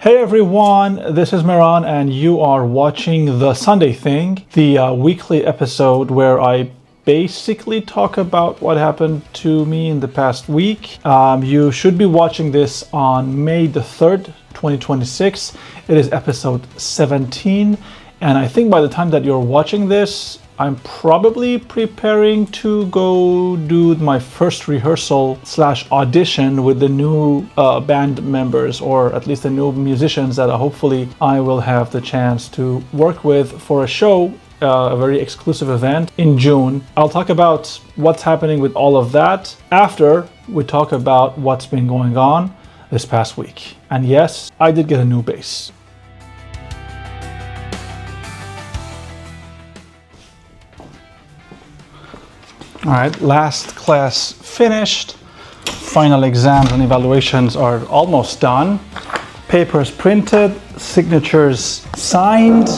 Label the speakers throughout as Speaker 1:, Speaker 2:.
Speaker 1: Hey everyone, this is Mehran and you are watching The Sunday Thing, the weekly episode where I basically talk about what happened to me in the past week. You should be watching this on May the 3rd, 2026. It is episode 17, and I think by the time that you're watching this, I'm probably preparing to go do my first rehearsal / audition with the new band members, or at least the new musicians that hopefully I will have the chance to work with for a show, a very exclusive event in June. I'll talk about what's happening with all of that after we talk about what's been going on this past week. And yes, I did get a new bass. All right, last class finished. Final exams and evaluations are almost done. Papers printed, signatures signed.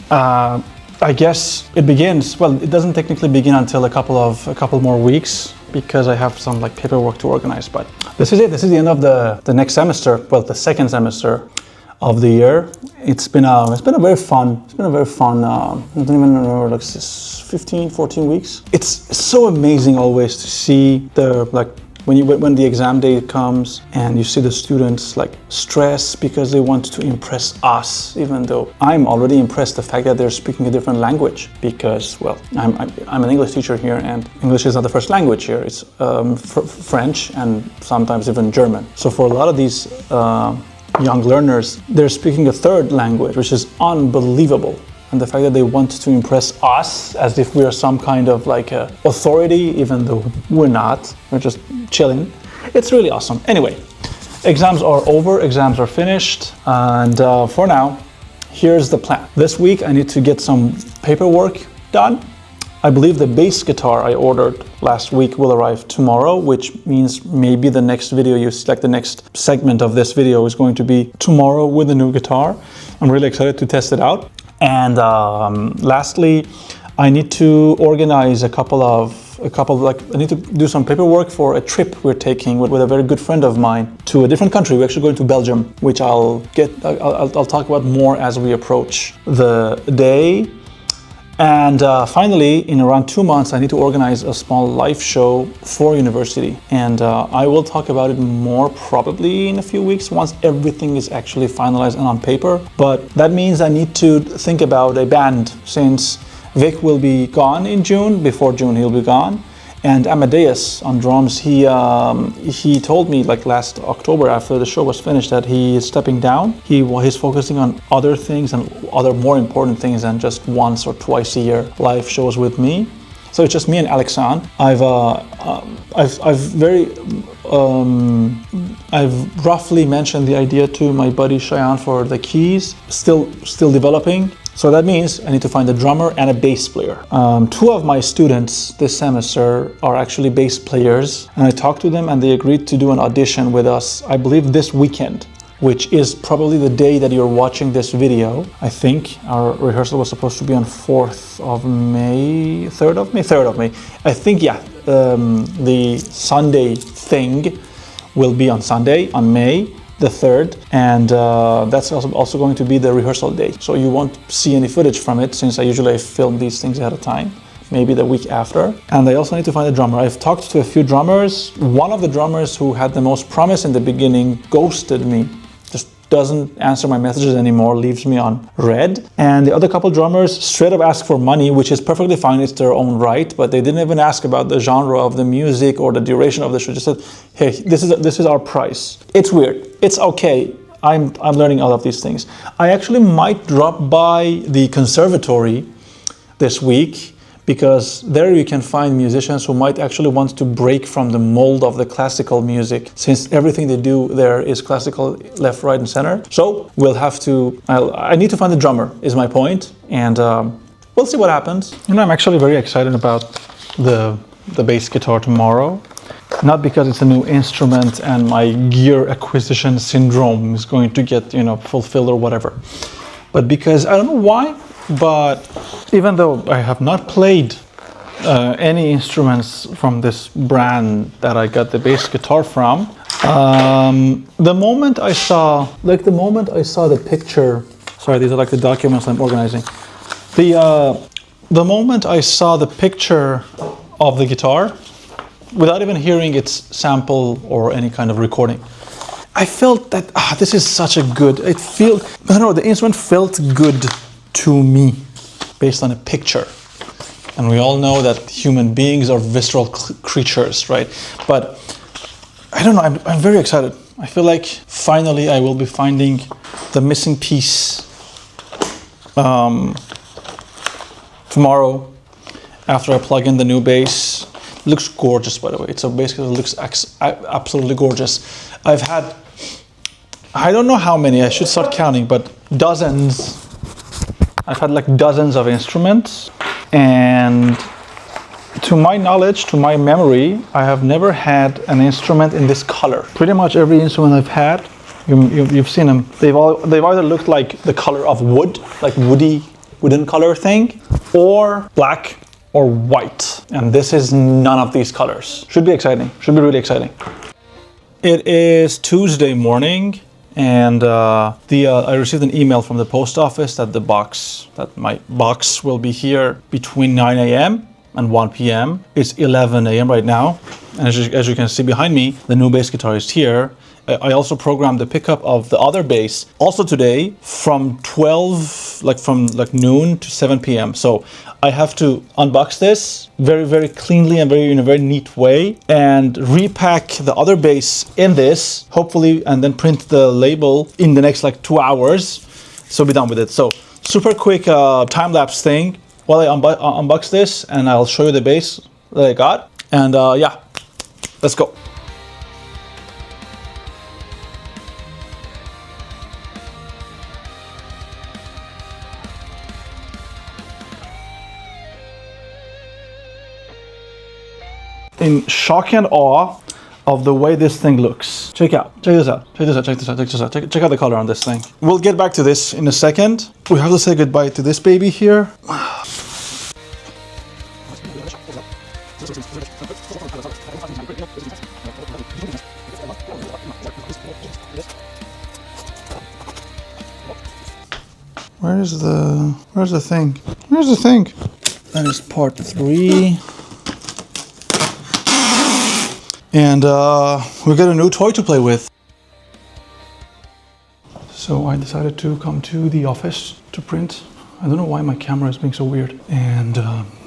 Speaker 1: I guess it begins, well, it doesn't technically begin until a couple more weeks because I have some paperwork to organize, but this is it. This is the end of the next semester, well, the second semester of the year. It's been a very fun, I don't even remember, 14 weeks. It's so amazing always to see when the exam day comes and you see the students stress because they want to impress us, even though I'm already impressed the fact that they're speaking a different language because, well, I'm an English teacher here and English is not the first language here. It's French and sometimes even German. So for a lot of these young learners, they're speaking a third language, which is unbelievable. And the fact that they want to impress us as if we are some kind of authority, even though we're not, we're just chilling. It's really awesome. Anyway, exams are over, exams are finished. And for now, here's the plan. This week, I need to get some paperwork done. I believe the bass guitar I ordered last week will arrive tomorrow, which means maybe the next video the next segment of this video is going to be tomorrow with the new guitar. I'm really excited to test it out. And lastly, I need to organize I need to do some paperwork for a trip we're taking with a very good friend of mine to a different country. We're actually going to Belgium, which I'll talk about more as we approach the day. And finally, in around 2 months, I need to organize a small live show for university. And I will talk about it more probably in a few weeks once everything is actually finalized and on paper. But that means I need to think about a band since Vic will be gone in June. Before June, he'll be gone. And Amadeus on drums, he told me last October after the show was finished that he is stepping down. He's focusing on other things and other more important things than just once or twice a year live shows with me. So it's just me and Alexandre. I've roughly mentioned the idea to my buddy Cheyenne for the keys. Still developing. So that means I need to find a drummer and a bass player. 2 of my students this semester are actually bass players, and I talked to them and they agreed to do an audition with us, I believe this weekend, which is probably the day that you're watching this video. I think our rehearsal was supposed to be on 4th of May, 3rd of May. I think, yeah, the Sunday thing will be on Sunday, on May the 3rd, and that's also going to be the rehearsal day. So you won't see any footage from it since I usually film these things ahead of time, maybe the week after. And I also need to find a drummer. I've talked to a few drummers. One of the drummers who had the most promise in the beginning ghosted me, just doesn't answer my messages anymore, leaves me on red. And the other couple drummers straight up ask for money, which is perfectly fine, it's their own right, but they didn't even ask about the genre of the music or the duration of the show. Just said, hey, this is our price. It's weird. It's okay. I'm learning all of these things. I actually might drop by the conservatory this week because there you can find musicians who might actually want to break from the mold of the classical music, since everything they do there is classical left, right, and center. So we'll have to, I need to find a drummer is my point, and we'll see what happens. I'm actually very excited about the bass guitar tomorrow. Not because it's a new instrument and my gear acquisition syndrome is going to get, fulfilled or whatever, but because I don't know why, but even though I have not played any instruments from this brand that I got the bass guitar from, The moment I saw the picture, sorry, these are like the documents I'm organizing. The moment I saw the picture of the guitar, without even hearing its sample or any kind of recording, I felt that this is such a good, I don't know, the instrument felt good to me based on a picture. And we all know that human beings are visceral creatures, right? But I don't know, I'm very excited. I feel like finally I will be finding the missing piece tomorrow after I plug in the new bass. It looks gorgeous, by the way. So basically it looks absolutely gorgeous. I don't know how many, I should start counting, but dozens. I've had like dozens of instruments, and to my knowledge, to my memory, I have never had an instrument in this color. Pretty much every instrument I've had, you've seen them, they've either looked like the color of wood, like wooden color thing, or black or white. And this is none of these colors. Should be exciting, should be really exciting. It is Tuesday morning, and I received an email from the post office that my box will be here between 9 a.m. and 1 p.m. It's 11 a.m. right now, and as you can see behind me, the new bass guitar is here. I also programmed the pickup of the other bass also today from noon to 7 p.m. So I have to unbox this very, very cleanly and in a very neat way, and repack the other bass in this, hopefully, and then print the label in the next 2 hours. So be done with it. So super quick time-lapse thing while I unbox this, and I'll show you the bass that I got. And yeah, let's go. In shock and awe of the way this thing looks. Check this out. Check out the color on this thing. We'll get back to this in a second. We have to say goodbye to this baby here. Where's the thing? Where's the thing? That is part 3. And we got a new toy to play with. So I decided to come to the office to print. I don't know why my camera is being so weird. And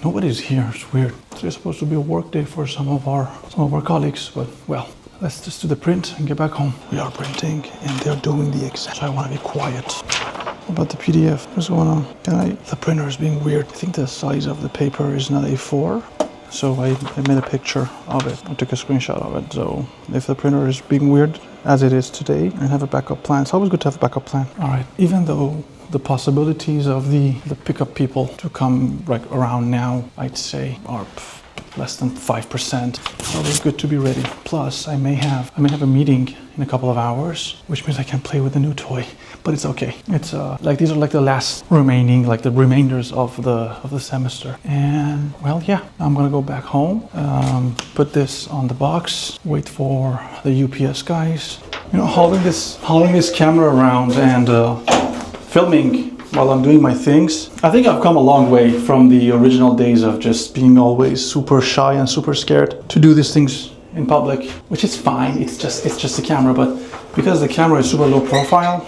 Speaker 1: nobody's here, it's weird. It's supposed to be a work day for some of our colleagues, but well, let's just do the print and get back home. We are printing and they're doing the exam, so I want to be quiet. What about the PDF? What's going on? The printer is being weird. I think the size of the paper is not A4. So I made a picture of it. I took a screenshot of it. So if the printer is being weird, as it is today, and have a backup plan. It's always good to have a backup plan. All right, even though the possibilities of the pickup people to come around now, I'd say, are less than 5%. Always good to be ready. Plus, I may have a meeting in a couple of hours, which means I can play with the new toy. But it's okay. It's these are the last remaining, the remainders of the semester. And well, yeah, I'm gonna go back home, put this on the box, wait for the UPS guys. You know, hauling this camera around and filming while I'm doing my things. I think I've come a long way from the original days of just being always super shy and super scared to do these things in public, which is fine. It's just a camera, but because the camera is super low profile,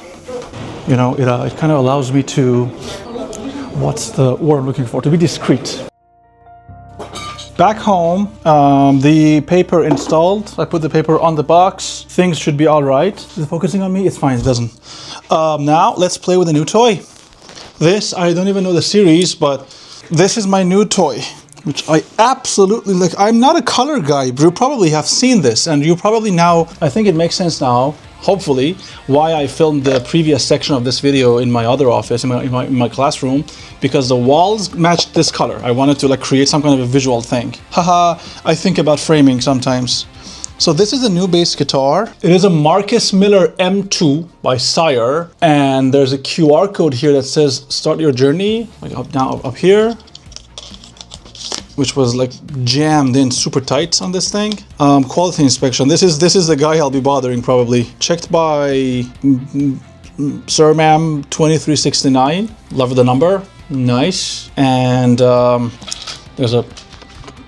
Speaker 1: you know, it kind of allows me to, what's the word I'm looking for, to be discreet. Back home, the paper installed. I put the paper on the box. Things should be all right. Is it focusing on me? It's fine, it doesn't. Now let's play with a new toy. This, I don't even know the series, but this is my new toy, which I absolutely like. I'm not a color guy, but you probably have seen this, and you probably now, I think it makes sense now, hopefully, why I filmed the previous section of this video in my other office, in my classroom, because the walls matched this color. I wanted to create some kind of a visual thing. Haha, I think about framing sometimes. So this is a new bass guitar. It is a Marcus Miller M2 by Sire, and there's a QR code here that says start your journey, up here. which was like jammed in super tight on this thing. Quality inspection. This is the guy I'll be bothering probably. Checked by Sir Ma'am 2369. Love the number. Nice. And there's a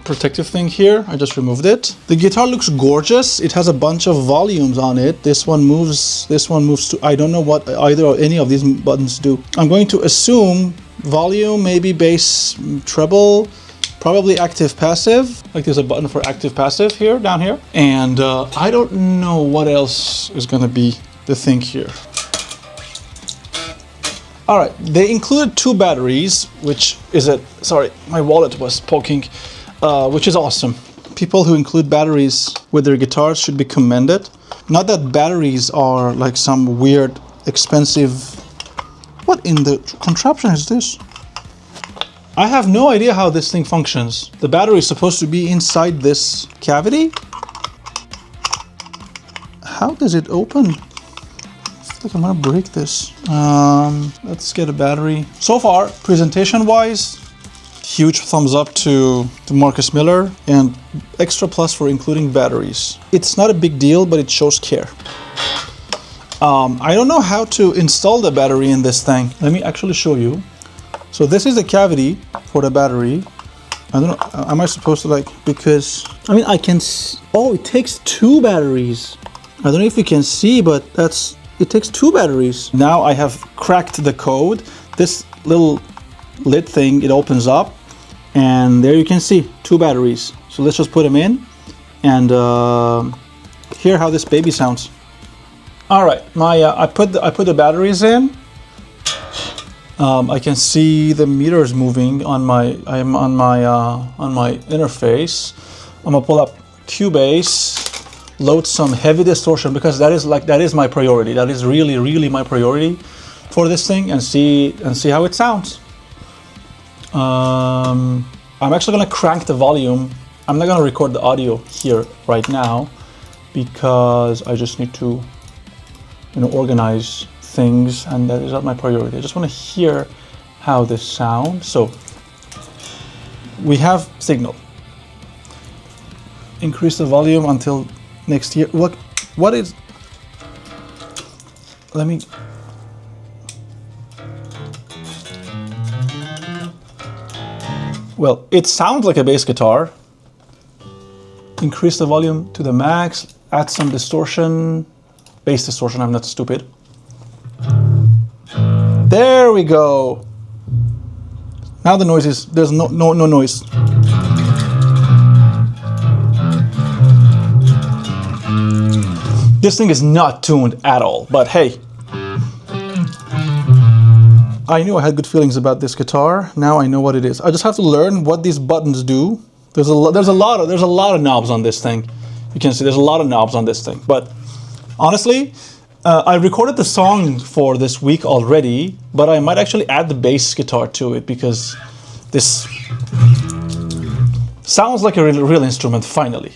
Speaker 1: protective thing here. I just removed it. The guitar looks gorgeous. It has a bunch of volumes on it. This one moves to, I don't know what either or any of these buttons do. I'm going to assume volume, maybe bass, treble, probably active passive. Like there's a button for active passive here, down here. And I don't know what else is gonna be the thing here. All right, they included 2 batteries, which is sorry, my wallet was poking. Which is awesome. People who include batteries with their guitars should be commended. Not that batteries are like some weird, expensive... What in the contraption is this? I have no idea how this thing functions. The battery is supposed to be inside this cavity? How does it open? I feel like I'm gonna break this. Let's get a battery. So far, presentation-wise, huge thumbs up to Marcus Miller, and extra plus for including batteries. It's not a big deal, but it shows care. I don't know how to install the battery in this thing. Let me actually show you. So this is the cavity for the battery. I don't know, am I supposed to like, because, I mean, I can see, oh, it takes 2 batteries. I don't know if you can see, but it takes 2 batteries. Now I have cracked the code. This little lid thing, it opens up. And there you can see 2 batteries. So let's just put them in and hear how this baby sounds. All right, I put the batteries in. I can see the meters moving on my interface. I'm gonna pull up Cubase, load some heavy distortion because that is my priority. That is really my priority for this thing, and see how it sounds. I'm actually gonna crank the volume. I'm not gonna record the audio here right now because I just need to, organize things, and that is not my priority. I just want to hear how this sounds. So we have signal. Increase the volume until next year. What is? Let me. Well, it sounds like a bass guitar. Increase the volume to the max, add some distortion, bass distortion, I'm not stupid. There we go. Now the noise is, there's no noise. This thing is not tuned at all, but hey. I knew I had good feelings about this guitar. Now I know what it is. I just have to learn what these buttons do. There's a lot of knobs on this thing. You can see there's a lot of knobs on this thing. But honestly, I recorded the song for this week already, but I might actually add the bass guitar to it because this sounds like a real instrument finally.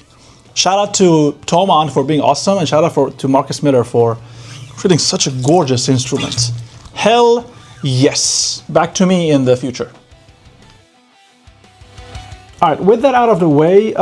Speaker 1: Shout out to Toman for being awesome, and shout out to Marcus Miller for creating such a gorgeous instrument. Hell yes. Back to me in the future. All right, with that out of the way,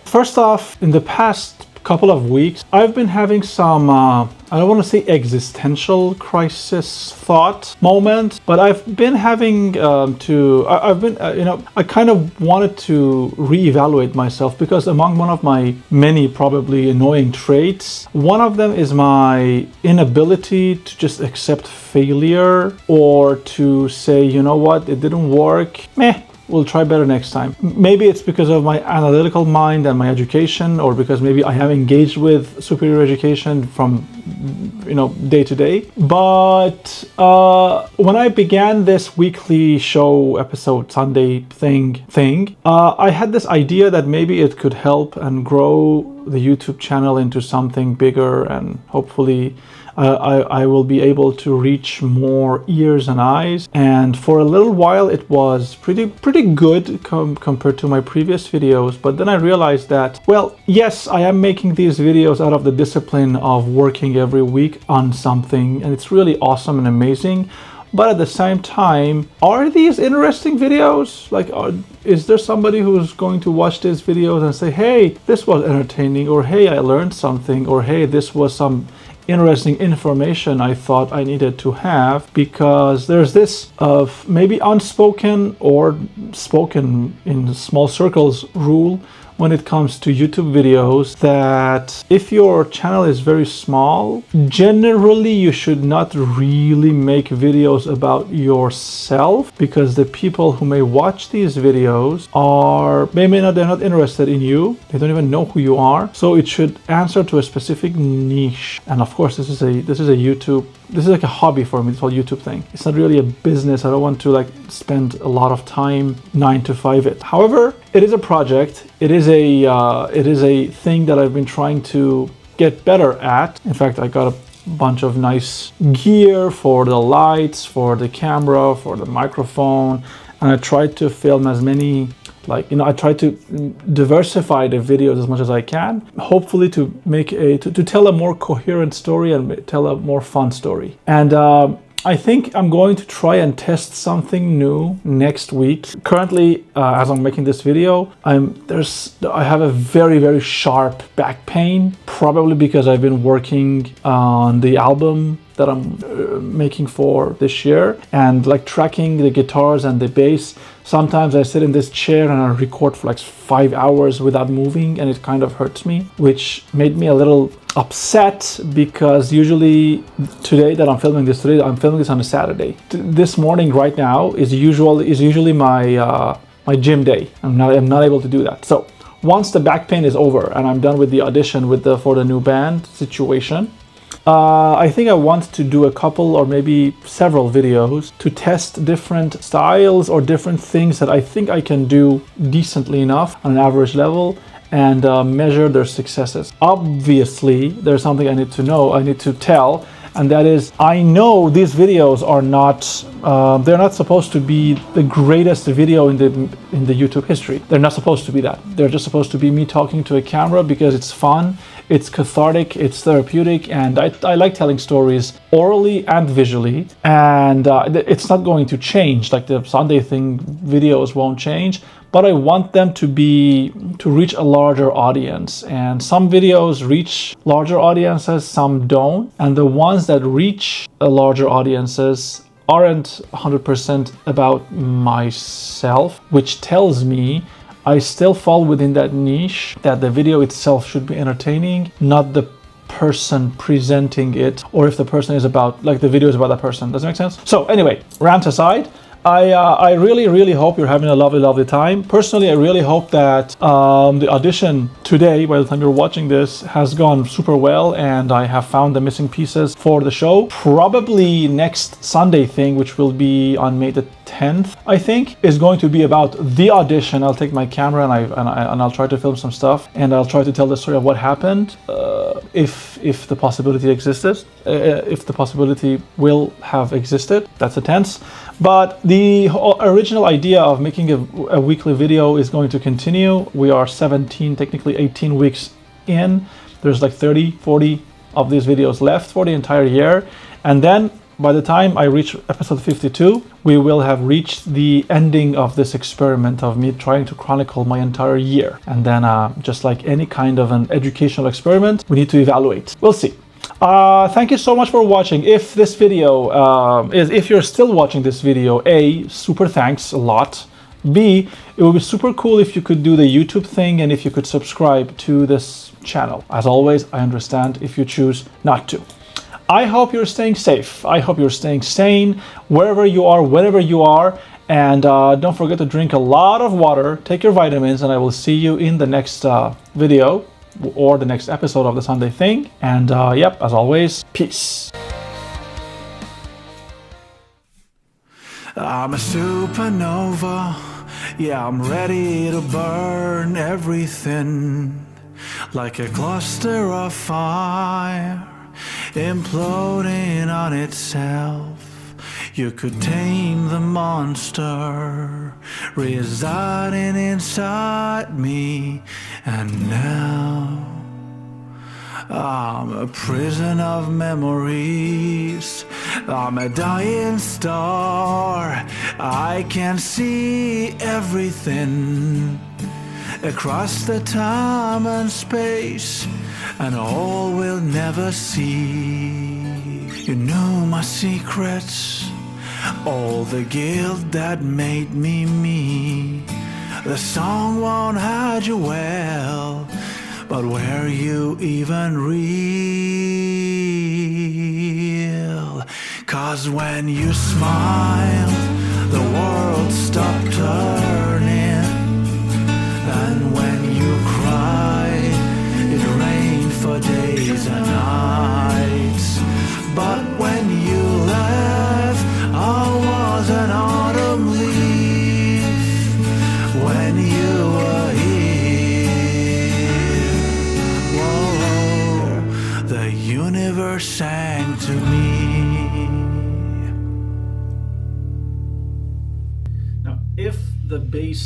Speaker 1: first off, in the past couple of weeks, I've been having some, I don't want to say existential crisis thought moment, but I've been having I kind of wanted to reevaluate myself because among one of my many probably annoying traits, one of them is my inability to just accept failure or to say, you know what, it didn't work, meh. We'll try better next time. Maybe it's because of my analytical mind and my education, or because maybe I have engaged with superior education from, day to day. But when I began this weekly show episode Sunday thing, I had this idea that maybe it could help and grow the YouTube channel into something bigger, and hopefully I will be able to reach more ears and eyes. And for a little while it was pretty good compared to my previous videos, but then I realized that, well, yes, I am making these videos out of the discipline of working every week on something, and it's really awesome and amazing, But at the same time, are these interesting videos? Like, is there somebody who's going to watch these videos and say, hey, this was entertaining, or hey, I learned something, or hey, this was some interesting information I thought I needed to have? Because there's this of maybe unspoken or spoken in small circles rule when it comes to YouTube videos, that if your channel is very small, generally you should not really make videos about yourself, because the people who may watch these videos they're not interested in you. They don't even know who you are. So it should answer to a specific niche. And of course, this is like a hobby for me, this whole YouTube thing. It's not really a business. I don't want to like spend a lot of time 9 to 5 it. However, it is a project. It is a thing that I've been trying to get better at. In fact, I got a bunch of nice gear for the lights, for the camera, for the microphone, and I tried to film as many, I try to diversify the videos as much as I can, hopefully to make to tell a more coherent story and tell a more fun story. And I think I'm going to try and test something new next week. Currently, as I'm making this video, I have a very, very sharp back pain, probably because I've been working on the album that I'm making for this year, and like tracking the guitars and the bass. Sometimes I sit in this chair and I record for like 5 hours without moving, and it kind of hurts me, which made me a little upset, because usually I'm filming this on a Saturday. This morning right now is usually my gym day. I'm not able to do that. So once the back pain is over and I'm done with the audition for the new band situation, I think I want to do a couple or maybe several videos to test different styles or different things that I think I can do decently enough on an average level, and measure their successes. Obviously, there's something I need to tell, and that is, I know these videos are not, they're not supposed to be the greatest video in the YouTube history. They're not supposed to be that. They're just supposed to be me talking to a camera because it's fun, it's cathartic, it's therapeutic, and I like telling stories orally and visually, and it's not going to change. Like the Sunday thing, videos won't change, but I want them to reach a larger audience. And some videos reach larger audiences, some don't. And the ones that reach a larger audiences aren't 100% about myself, which tells me I still fall within that niche, that the video itself should be entertaining, not the person presenting it, or if the person is about, like the video is about that person. Does that make sense? So anyway, rant aside, I really, really hope you're having a lovely, lovely time. Personally, I really hope that the audition today, by the time you're watching this, has gone super well, and I have found the missing pieces for the show. Probably next Sunday thing, which will be on May the 10th, I think, is going to be about the audition. I'll take my camera and I'll try to film some stuff, and I'll try to tell the story of what happened, if the possibility existed, if the possibility will have existed. That's a tense. But the original idea of making a weekly video is going to continue. We are 17, technically 18 weeks in. There's like 30, 40 of these videos left for the entire year. And then by the time I reach episode 52, we will have reached the ending of this experiment of me trying to chronicle my entire year. And then just like any kind of an educational experiment, we need to evaluate. We'll see. Thank you so much for watching. If this video if you're still watching this video, A, super thanks a lot. B, it would be super cool if you could do the YouTube thing and if you could subscribe to this channel. As always, I understand if you choose not to. I hope you're staying safe. I hope you're staying sane wherever you are, whenever you are. And don't forget to drink a lot of water, take your vitamins, and I will see you in the next video or the next episode of the Sunday Thing. And yep, as always, peace. I'm a supernova, yeah, I'm ready to burn everything like a cluster of fire imploding on itself. You could tame the monster residing inside me, and now I'm a prison of memories I'm a dying star. I can see everything across the time and space, and all we'll never see. You know my secrets, all the guilt that made me me. The song won't hide you well, but were you even real? 'Cause when you smiled, the world stopped turning, and when you cried, it rained for days and nights. But when you left, I was an autumn leaf. When you were here, whoa, the universe sang to me. Now, if the bass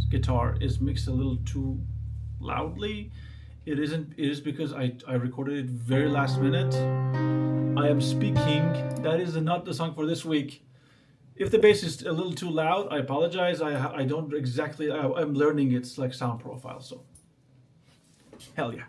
Speaker 1: guitar is mixed a little too loudly, it is because I recorded it very last minute. I am speaking. That is not the song for this week. If the bass is a little too loud, I apologize. I don't exactly. I'm learning its like sound profile. So, hell yeah.